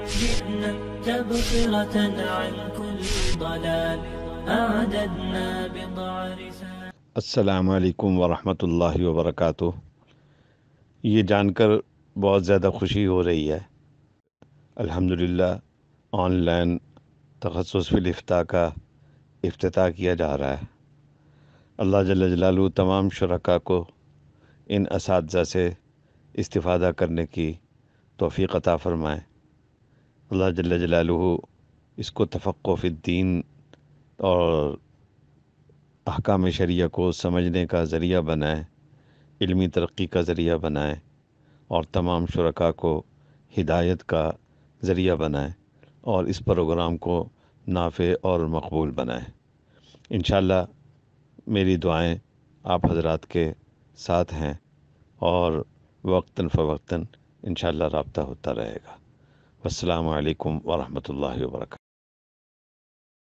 جئنا تبصرة عن كل ضلال أعددنا بضع رسال. السلام علیکم ورحمۃ اللہ وبرکاتہ۔ یہ جان کر بہت زیادہ خوشی ہو رہی ہے، الحمدللہ آن لائن تخصص فی الافتاء کا افتتاح کیا جا رہا ہے۔ اللہ جل جلالہ تمام شرکاء کو ان اساتذہ سے استفادہ کرنے کی توفیق عطا فرمائے۔ اللہ جل جلالہ اس کو تفقہ فی الدین اور احکام شریعہ کو سمجھنے کا ذریعہ بنائے، علمی ترقی کا ذریعہ بنائے، اور تمام شرکاء کو ہدایت کا ذریعہ بنائے، اور اس پروگرام کو نافع اور مقبول بنائے۔ انشاءاللہ میری دعائیں آپ حضرات کے ساتھ ہیں، اور وقتاً فوقتاً انشاءاللہ رابطہ ہوتا رہے گا۔ والسلام علیکم ورحمۃ اللہ وبرکاتہ۔